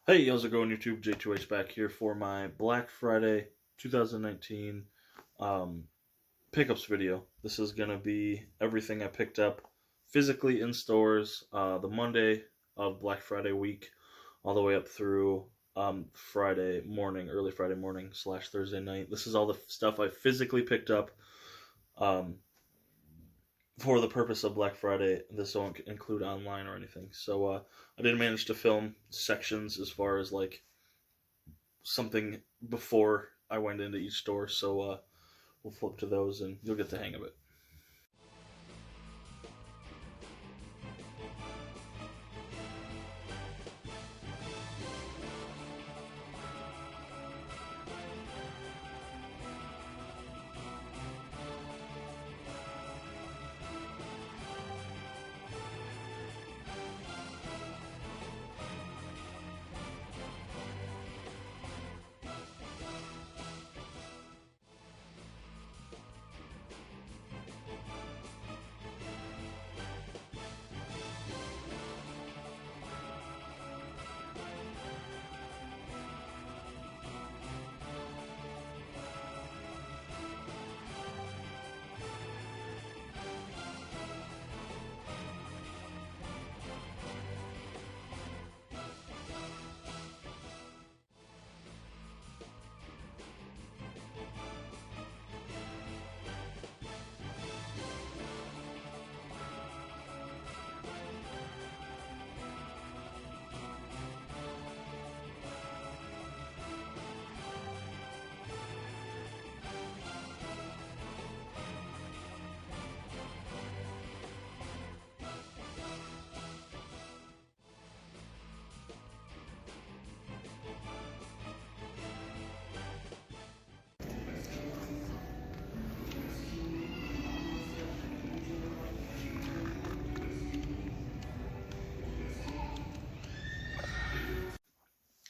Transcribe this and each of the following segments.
Hey, how's it going, YouTube? J2H back here for my Black Friday 2019 um, pickups video. This is going to be everything I picked up physically in stores the Monday of Black Friday week, all the way up through Friday morning, early Friday morning / Thursday night. This is all the stuff I physically picked up um, for the purpose of Black Friday. This won't include online or anything. So I did manage to film sections as far as like something before I went into each store, so we'll flip to those and you'll get the hang of it.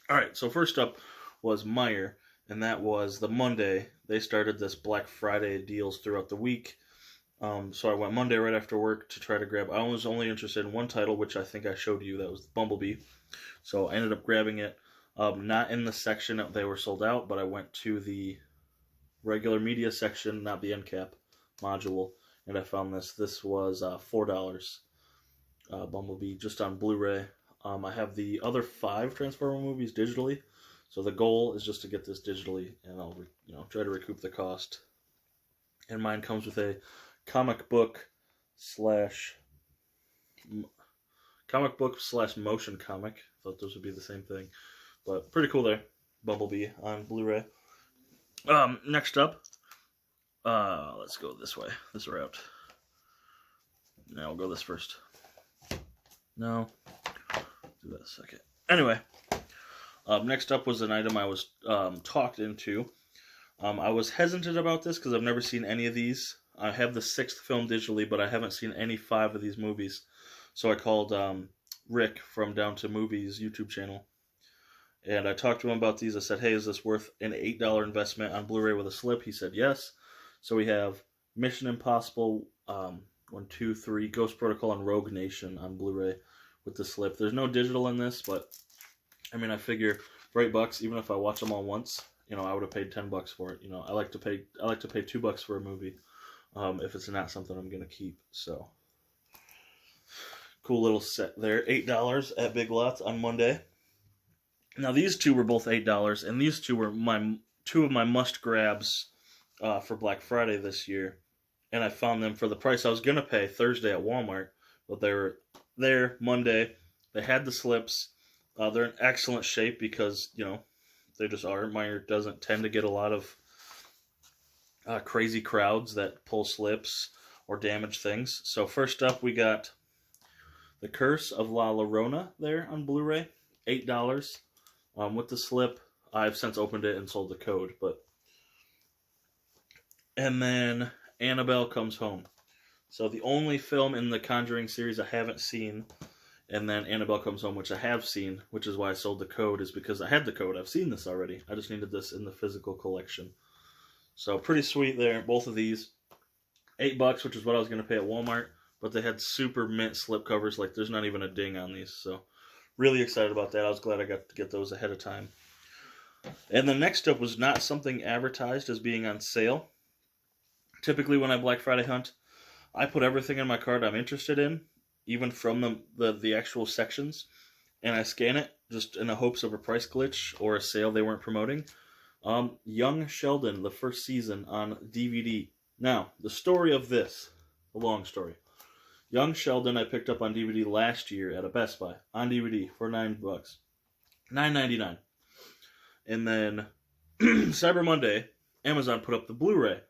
All right, so first up was Meijer, and that was the Monday. They started this Black Friday deals throughout the week. So I went Monday right after work to try to grab. I was only interested in one title, which I think I showed you. That was Bumblebee. So I ended up grabbing it. Not in the section that they were sold out, but I went to the regular media section, not the end cap module, and I found this. This was $4. Bumblebee just on Blu-ray. I have the other 5 Transformer movies digitally, so the goal is just to get this digitally, and I'll try to recoup the cost. And mine comes with a comic book slash motion comic. Thought those would be the same thing, but pretty cool there. Bumblebee on Blu-ray. Next up, let's go this way, this route. Now we'll go this first. No, do that a second. Anyway, next up was an item I was talked into. I was hesitant about this because I've never seen any of these. I have the 6th film digitally, but I haven't seen any 5 of these movies. So I called Rick from Down to Movies YouTube channel, and I talked to him about these. I said, hey, is this worth an $8 investment on Blu-ray with a slip? He said yes. So we have Mission Impossible 1, 2, 3, Ghost Protocol, and Rogue Nation on Blu-ray with the slip. There's no digital in this, but I mean, I figure for $8, even if I watch them all once, I would have paid $10 for it. I like to pay $2 for a movie if it's not something I'm gonna keep. So cool little set there. $8 at Big Lots on Monday. Now these two were both $8, and these two were two of my must grabs for Black Friday this year, and I found them for the price I was gonna pay Thursday at Walmart, but they were there Monday. They had the slips. They're in excellent shape because they just are. Meijer doesn't tend to get a lot of crazy crowds that pull slips or damage things. So first up, we got The Curse of La Llorona there on Blu-ray, $8 with the slip. I've since opened it and sold the code, and then Annabelle Comes Home. So the only film in the Conjuring series I haven't seen, and then Annabelle Comes Home, which I have seen, which is why I sold the code, is because I had the code. I've seen this already. I just needed this in the physical collection. So pretty sweet there, both of these. $8, which is what I was going to pay at Walmart, but they had super mint slip covers. Like, there's not even a ding on these, so Really excited about that. I was glad I got to get those ahead of time. And the next up was not something advertised as being on sale. Typically, when I Black Friday hunt, I put everything in my cart I'm interested in, even from the actual sections, and I scan it just in the hopes of a price glitch or a sale they weren't promoting. Young Sheldon, the first season on DVD. Now, the story of this, a long story. Young Sheldon I picked up on DVD last year at a Best Buy on DVD for $9, $9.99. And then Cyber Monday, Amazon put up the Blu-ray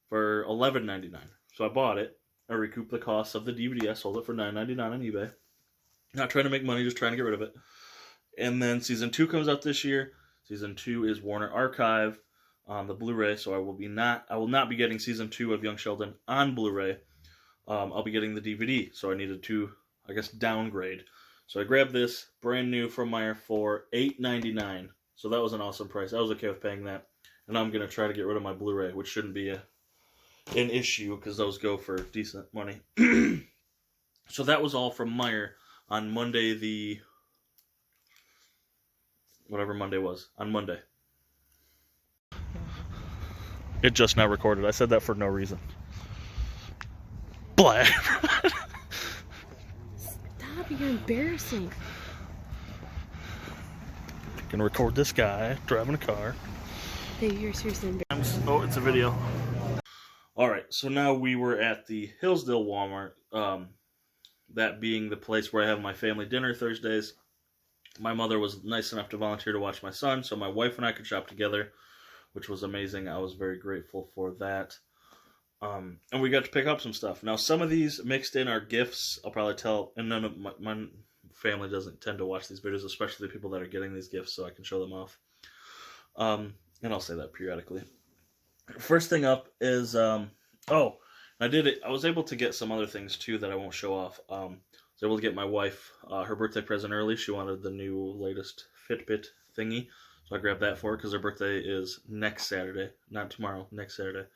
for $11.99. So I bought it. I recouped the cost of the DVD. I sold it for $9.99 on eBay. Not trying to make money, just trying to get rid of it. And then season 2 comes out this year. Season 2 is Warner Archive on the Blu-ray, so I will not be getting season 2 of Young Sheldon on Blu-ray. I'll be getting the DVD, so I needed to, I guess, downgrade. So I grabbed this brand new from Meijer for $8.99. So that was an awesome price. I was okay with paying that. And now I'm going to try to get rid of my Blu-ray, which shouldn't be an issue because those go for decent money. So that was all from Meijer on Monday whatever Monday was, on Monday. It just now recorded. I said that for no reason. Blah. Stop, you're embarrassing. Gonna record this guy driving a car. Dave, you're seriously embarrassing. Oh, it's a video. Alright, so now we were at the Hillsdale Walmart, that being the place where I have my family dinner Thursdays. My mother was nice enough to volunteer to watch my son, so my wife and I could shop together, which was amazing. I was very grateful for that. And we got to pick up some stuff. Now, some of these mixed in are gifts. I'll probably tell, and none of my family doesn't tend to watch these videos, especially the people that are getting these gifts, so I can show them off. And I'll say that periodically. First thing up is, I was able to get some other things too that I won't show off. I was able to get my wife her birthday present early. She wanted the new latest Fitbit thingy, so I grabbed that for her because her birthday is next Saturday, not tomorrow, next Saturday.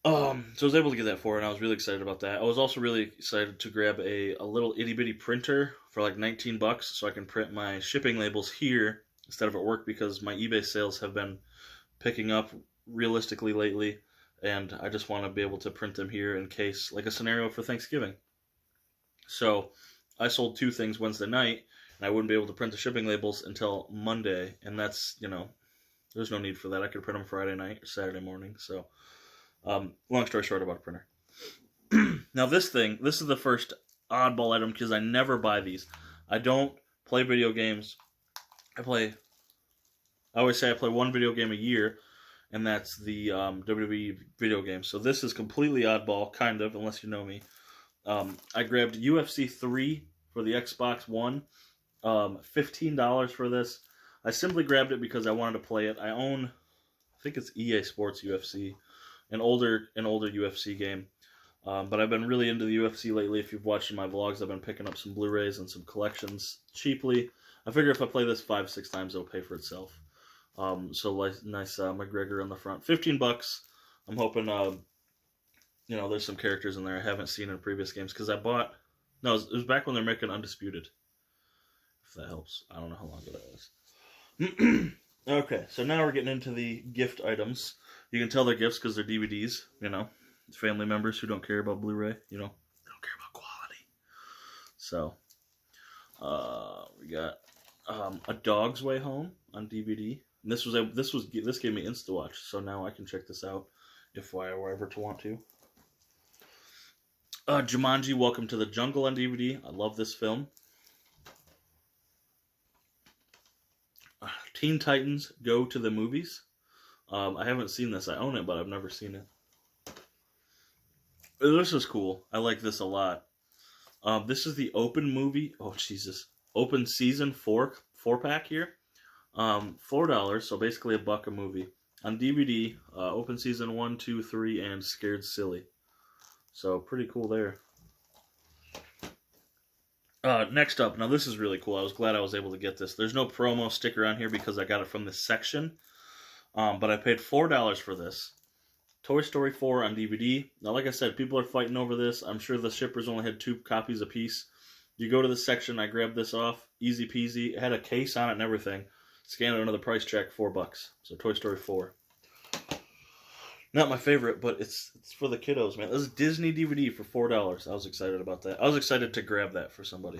So I was able to get that for her, and I was really excited about that. I was also really excited to grab a little itty bitty printer for like $19, so I can print my shipping labels here instead of at work because my eBay sales have been picking up realistically lately, and I just want to be able to print them here in case, like a scenario for Thanksgiving. So I sold 2 things Wednesday night, and I wouldn't be able to print the shipping labels until Monday, and that's, there's no need for that. I could print them Friday night or Saturday morning. So long story short about a printer. Now this is the first oddball item because I never buy these. I don't play video games. I always say I play one video game a year, and that's the WWE video game. So this is completely oddball, kind of, unless you know me. I grabbed UFC 3 for the Xbox One. $15 for this. I simply grabbed it because I wanted to play it. I own, I think it's EA Sports UFC, an older UFC game. But I've been really into the UFC lately. If you've watched my vlogs, I've been picking up some Blu-rays and some collections cheaply. I figure if I play this 5-6 times, it'll pay for itself. So nice McGregor on the front. $15. I'm hoping, there's some characters in there I haven't seen in previous games because it was back when they're making Undisputed. If that helps. I don't know how long ago that was. Okay, so now we're getting into the gift items. You can tell they're gifts because they're DVDs, family members who don't care about Blu-ray, they don't care about quality. So, we got A Dog's Way Home on DVD. And this gave me InstaWatch, so now I can check this out if I were ever to want to. Jumanji: Welcome to the Jungle on DVD. I love this film. Teen Titans Go to the Movies. I haven't seen this. I own it, but I've never seen it. This is cool. I like this a lot. This is the open movie. Oh, Jesus. Open season 4-pack here. $4, so basically $1 a movie. On DVD, open season 1, 2, 3, and Scared Silly. So, pretty cool there. Next up, now this is really cool. I was glad I was able to get this. There's no promo sticker on here because I got it from this section. But I paid $4 for this. Toy Story 4 on DVD. Now, like I said, people are fighting over this. I'm sure the shippers only had 2 copies apiece. You go to the section, I grabbed this off, easy peasy. It had a case on it and everything. Scanned another price check, $4. So Toy Story 4. Not my favorite, but it's for the kiddos, man. This is Disney DVD for $4. I was excited about that. I was excited to grab that for somebody.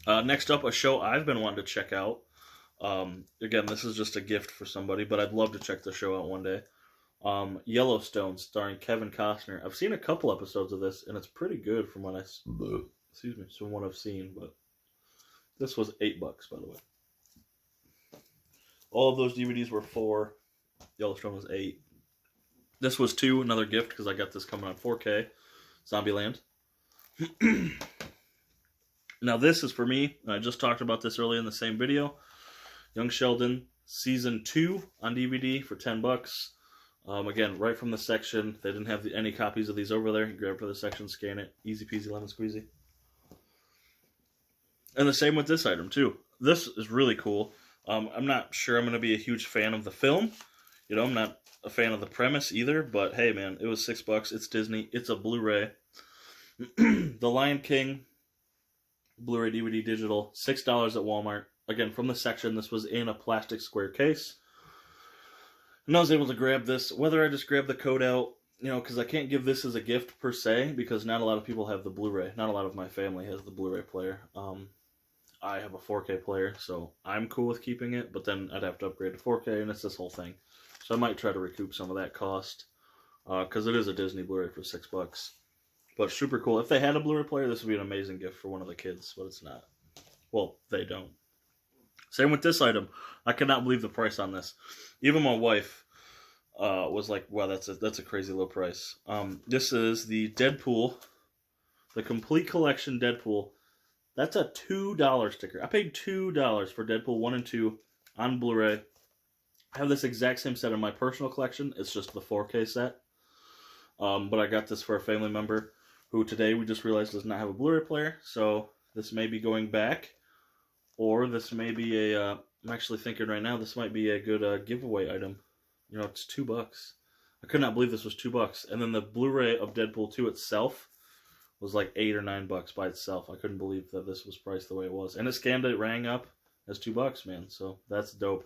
Next up, a show I've been wanting to check out. Again, this is just a gift for somebody, but I'd love to check the show out one day. Yellowstone, starring Kevin Costner. I've seen a couple episodes of this, and it's pretty good from what from what I've seen. But this was $8, by the way. All of those DVDs were $4. Yellowstone was $8. This was $2, another gift because I got this coming on 4K. Zombieland. Now this is for me. I just talked about this earlier in the same video. Young Sheldon Season 2 on DVD for $10. Again, right from the section. They didn't have any copies of these over there. You grab it for the section, scan it. Easy peasy, lemon squeezy. And the same with this item, too. This is really cool. I'm not sure I'm going to be a huge fan of the film. You know, I'm not a fan of the premise either. But, hey, man, it was $6. It's Disney. It's a Blu-ray. The Lion King Blu-ray DVD digital. $6 at Walmart. Again, from the section, this was in a plastic square case. And I was able to grab this, whether I just grab the code out, you know, because I can't give this as a gift per se, because not a lot of people have the Blu-ray. Not a lot of my family has the Blu-ray player. I have a 4K player, so I'm cool with keeping it, but then I'd have to upgrade to 4K, and it's this whole thing. So I might try to recoup some of that cost, because it is a Disney Blu-ray for $6. But super cool. If they had a Blu-ray player, this would be an amazing gift for one of the kids, but it's not. Well, they don't. Same with this item. I cannot believe the price on this. Even my wife was like, wow, that's a crazy low price. This is the Deadpool, the complete collection Deadpool. That's a $2 sticker. I paid $2 for Deadpool 1 and 2 on Blu-ray. I have this exact same set in my personal collection. It's just the 4K set. But I got this for a family member who today we just realized does not have a Blu-ray player. So this may be going back. Or this may be a, I'm actually thinking right now, this might be a good giveaway item. You know, it's $2. I could not believe this was $2. And then the Blu-ray of Deadpool 2 itself was like $8 or $9 by itself. I couldn't believe that this was priced the way it was. And it scanned it, rang up as $2, man. So that's dope.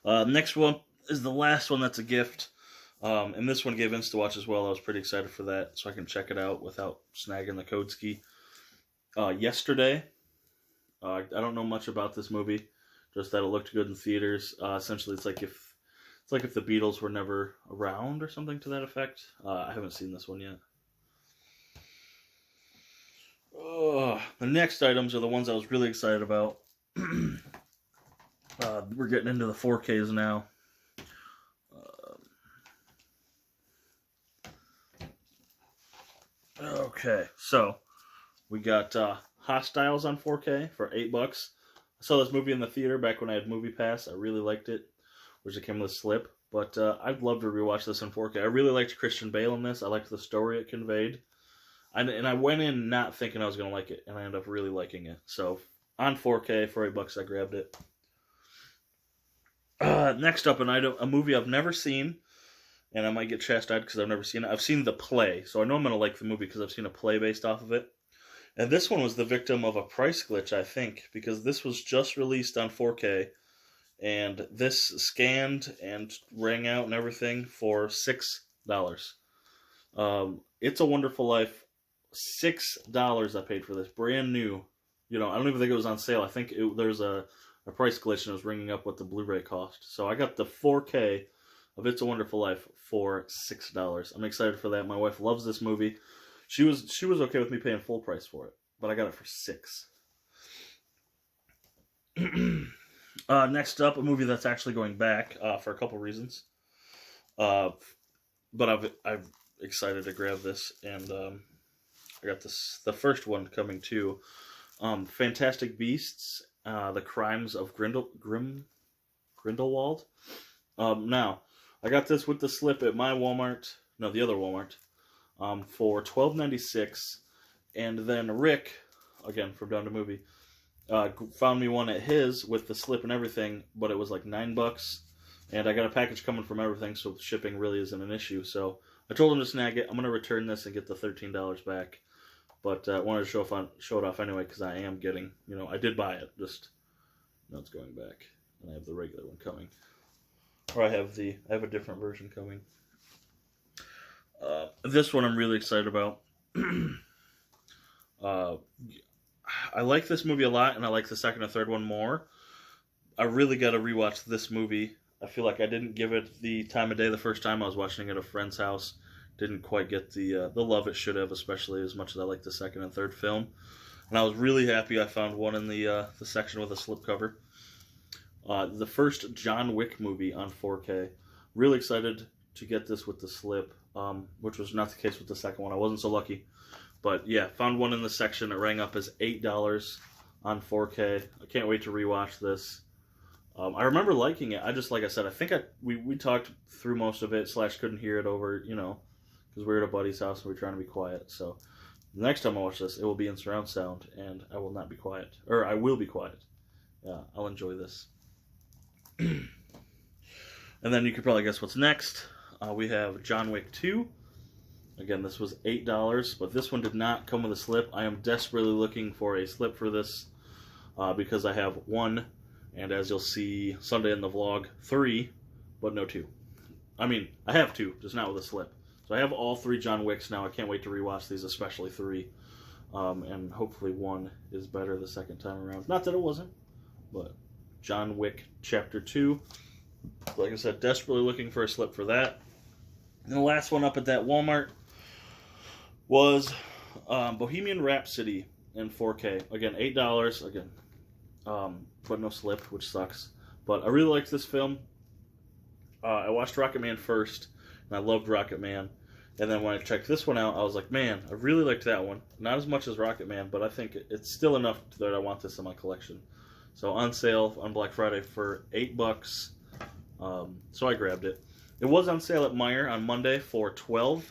Next one is the last one that's a gift. And this one gave InstaWatch as well. I was pretty excited for that, so I can check it out without snagging the code ski. Yesterday, I don't know much about this movie, just that it looked good in theaters. Essentially, it's like if the Beatles were never around or something to that effect. I haven't seen this one yet. The next items are the ones I was really excited about. We're getting into the 4Ks now. Okay, so we got Hostiles on 4K for $8. I saw this movie in the theater back when I had Movie Pass. I really liked it, which it came with a slip. But I'd love to rewatch this in 4K. I really liked Christian Bale in this. I liked the story it conveyed. And I went in not thinking I was going to like it, and I ended up really liking it. So on 4K for $8, I grabbed it. Next up, a movie I've never seen, and I might get chastised because I've never seen it. I've seen the play, so I know I'm going to like the movie because I've seen a play based off of it. And this one was the victim of a price glitch, I think, because this was just released on 4K, and this scanned and rang out and everything for $6. It's a Wonderful Life. $6 I paid for this, brand new. You know, I don't even think it was on sale. I think there's a price glitch and it was ringing up what the Blu-ray cost. So I got the 4K of It's a Wonderful Life for $6. I'm excited for that. My wife loves this movie. She was okay with me paying full price for it, but I got it for $6. Next up, a movie that's actually going back for a couple reasons. But I'm excited to grab this, and I got the first one coming too. Fantastic Beasts, The Crimes of Grindelwald. Now, I got this with the slip at my Walmart, no, the other Walmart, for $12.96, and then Rick, again from Down to Movie, found me one at his with the slip and everything, but it was like $9, and I got a package coming from everything, so shipping really isn't an issue. So I told him to snag it. I'm going to return this and get the $13 back. But I wanted to show it off anyway because I am getting, I did buy it. Just, now it's going back. And I have the regular one coming. Or I have a different version coming. This one I'm really excited about. I like this movie a lot, and I like the second and third one more. I really got to rewatch this movie. I feel like I didn't give it the time of day the first time I was watching it at a friend's house. Didn't quite get the love it should have, especially as much as I like the second and third film. And I was really happy I found one in the section with a slipcover. The first John Wick movie on 4K. Really excited to get this with the slip, which was not the case with the second one. I wasn't so lucky. But yeah, found one in the section. It rang up as $8 on 4K. I can't wait to rewatch this. I remember liking it. I just, like I said, I think we talked through most of it, / couldn't hear it over, because we were at a buddy's house and we were trying to be quiet. So the next time I watch this, it will be in surround sound and I will not be quiet. Or I will be quiet. Yeah, I'll enjoy this. And then you could probably guess what's next. We have John Wick 2. Again, this was $8, but this one did not come with a slip. I am desperately looking for a slip for this because I have 1, and as you'll see Sunday in the vlog, 3, but no 2. I mean, I have 2, just not with a slip. So I have all 3 John Wicks now. I can't wait to rewatch these, especially 3. And hopefully 1 is better the second time around. Not that it wasn't, but John Wick Chapter 2. Like I said, desperately looking for a slip for that. And the last one up at that Walmart was Bohemian Rhapsody in 4K. Again, $8. Again, but no slip, which sucks. But I really liked this film. I watched Rocket Man first, and I loved Rocket Man. And then when I checked this one out, I was like, man, I really liked that one. Not as much as Rocket Man, but I think it's still enough that I want this in my collection. So on sale on Black Friday for $8. So I grabbed it. It was on sale at Meijer on Monday for $12,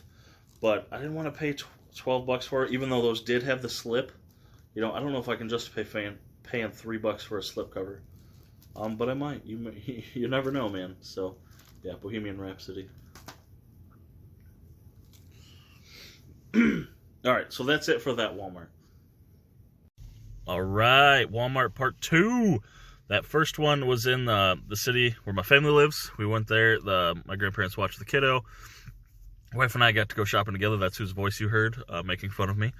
but I didn't want to pay $12 for it, even though those did have the slip. I don't know if I can justify paying $3 for a slipcover. But I might. You never know, man. So, yeah, Bohemian Rhapsody. Alright, so that's it for that Walmart. Alright, Walmart Part 2. That first one was in the city where my family lives. We went there. My grandparents watched the kiddo. Wife and I got to go shopping together. That's whose voice you heard, making fun of me.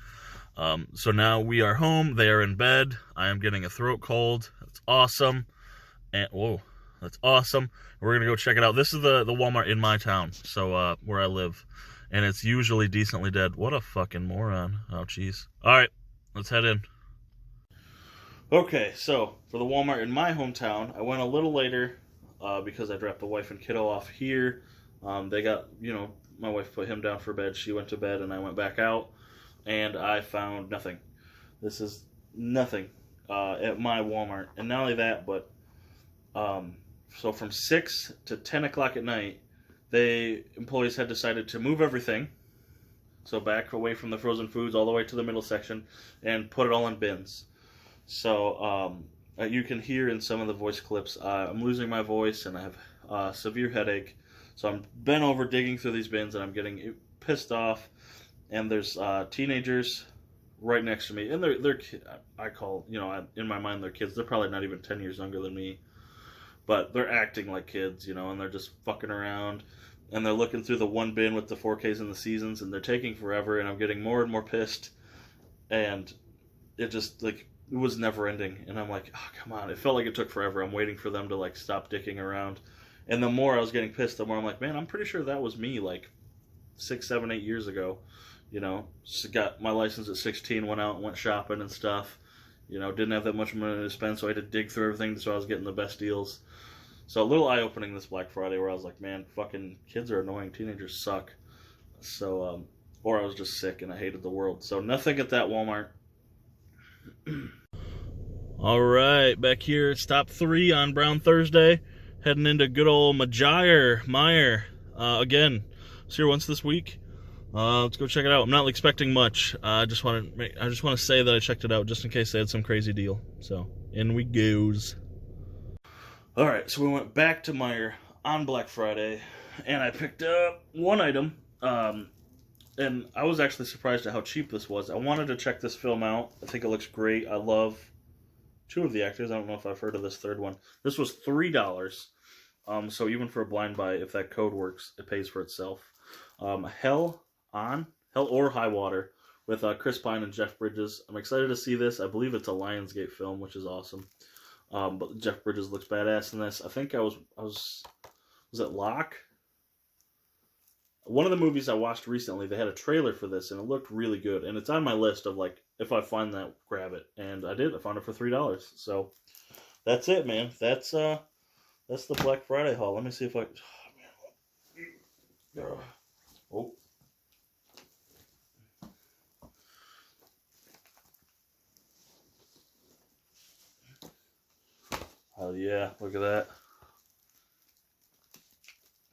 So now we are home. They are in bed. I am getting a throat cold. That's awesome. And whoa, that's awesome. We're gonna go check it out. This is the Walmart in my town, so where I live, and it's usually decently dead. What a fucking moron. Oh jeez. All right, let's head in. Okay, so for the Walmart in my hometown, I went a little later because I dropped the wife and kiddo off here. They got, my wife put him down for bed. She went to bed, and I went back out, and I found nothing. This is nothing at my Walmart. And not only that, but so from 6 to 10 o'clock at night, employees had decided to move everything. So back away from the frozen foods all the way to the middle section and put it all in bins. So you can hear in some of the voice clips, I'm losing my voice and I have a severe headache. So I'm bent over digging through these bins and I'm getting pissed off. And there's teenagers right next to me. And they're I call, in my mind they're kids. They're probably not even 10 years younger than me. But they're acting like kids, and they're just fucking around. And they're looking through the one bin with the 4Ks and the seasons. And they're taking forever. And I'm getting more and more pissed. And it just, it was never ending. And I'm like, oh, come on. It felt like it took forever. I'm waiting for them to, stop dicking around. And the more I was getting pissed, the more I'm like, man, I'm pretty sure that was me, 6, 7, 8 years ago. Got my license at 16, went out and went shopping and stuff. Didn't have that much money to spend, so I had to dig through everything so I was getting the best deals. So a little eye-opening this Black Friday where I was like, man, fucking kids are annoying. Teenagers suck. So, or I was just sick and I hated the world. So nothing at that Walmart. All right, back here, stop 3 on Brown Thursday. Heading into good old Meijer. Again, it's here once this week. Let's go check it out. I'm not expecting much. I just want to say that I checked it out just in case they had some crazy deal. So in we goes. All right, so we went back to Meijer on Black Friday, and I picked up one item And I was actually surprised at how cheap this was. I wanted to check this film out. I think it looks great. I love two of the actors. I don't know if I've heard of this third one. This was $3. So even for a blind buy, if that code works, it pays for itself. Hell or High Water with Chris Pine and Jeff Bridges. I'm excited to see this. I believe it's a Lionsgate film, which is awesome. But Jeff Bridges looks badass in this. I think was it Locke? One of the movies I watched recently, they had a trailer for this, and it looked really good. And it's on my list of, like, if I find that, grab it. And I did. I found it for $3. So that's it, man. That's the Black Friday haul. Let me see if I... Oh. Oh, yeah. Look at that.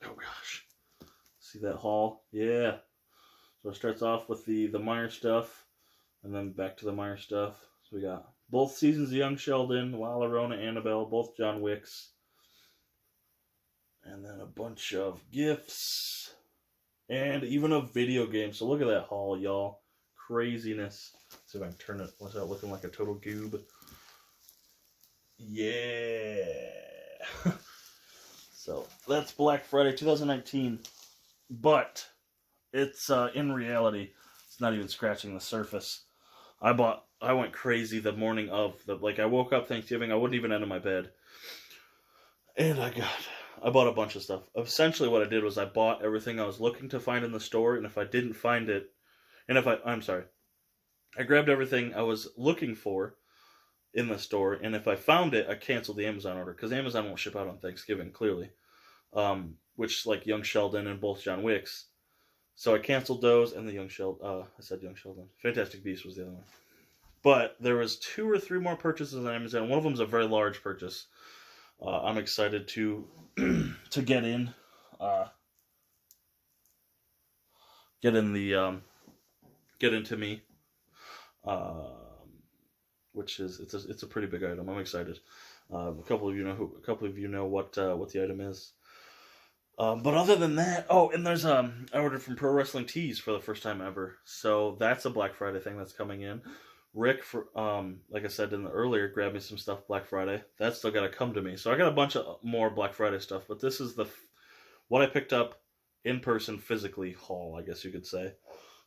Oh, gosh. See that haul? Yeah. So it starts off with the Meijer stuff, and then back to the Meijer stuff. So we got both seasons of Young Sheldon, La Llorona, Annabelle, both John Wicks, and then a bunch of gifts, and even a video game. So look at that haul, y'all. Craziness. Let's see if I can turn it without looking like a total goob. Yeah. So that's Black Friday 2019. But it's in reality, it's not even scratching the surface. I went crazy the morning of I woke up Thanksgiving, I wouldn't even enter my bed. And I bought a bunch of stuff. Essentially what I did was I bought everything I was looking to find in the store, and if I didn't find it, I grabbed everything I was looking for in the store, and if I found it, I canceled the Amazon order, because Amazon won't ship out on Thanksgiving, clearly. Which, like Young Sheldon and both John Wicks. So I canceled those, and the Young Sheldon, I said Young Sheldon. Fantastic Beasts was the other one. But there was 2 or 3 more purchases on Amazon. One of them is a very large purchase. I'm excited to get in. Get into me. Which is it's a pretty big item. I'm excited. A couple of you know what the item is. But other than that, and there's I ordered from Pro Wrestling Tees for the first time ever, so that's a Black Friday thing that's coming in. Rick, like I said earlier, grabbed me some stuff Black Friday. That's still got to come to me, so I got a bunch of more Black Friday stuff. But this is what I picked up in person, physically haul, I guess you could say.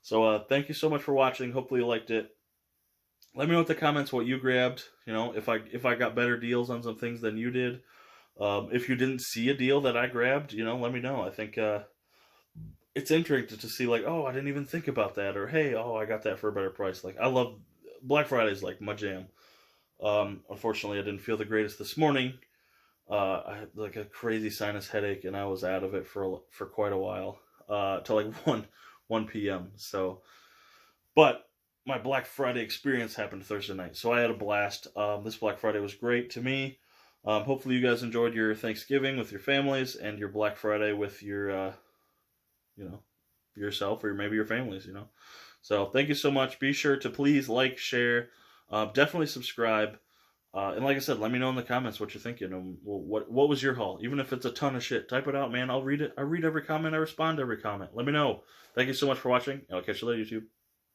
So thank you so much for watching. Hopefully you liked it. Let me know in the comments what you grabbed. You know, if I got better deals on some things than you did. If you didn't see a deal that I grabbed, let me know. I think it's interesting to see, like, oh, I didn't even think about that, or hey, I got that for a better price. Like, I love Black Friday's like my jam. Unfortunately, I didn't feel the greatest this morning. I had like a crazy sinus headache, and I was out of it for quite a while, till like 1 p.m. So, but my Black Friday experience happened Thursday night, so I had a blast. This Black Friday was great to me. Hopefully you guys enjoyed your Thanksgiving with your families and your Black Friday with your, yourself or maybe your families, So thank you so much. Be sure to please like, share, definitely subscribe. And like I said, let me know in the comments what you're thinking. What was your haul? Even if it's a ton of shit, type it out, man. I'll read it. I read every comment. I respond to every comment. Let me know. Thank you so much for watching. I'll catch you later, YouTube.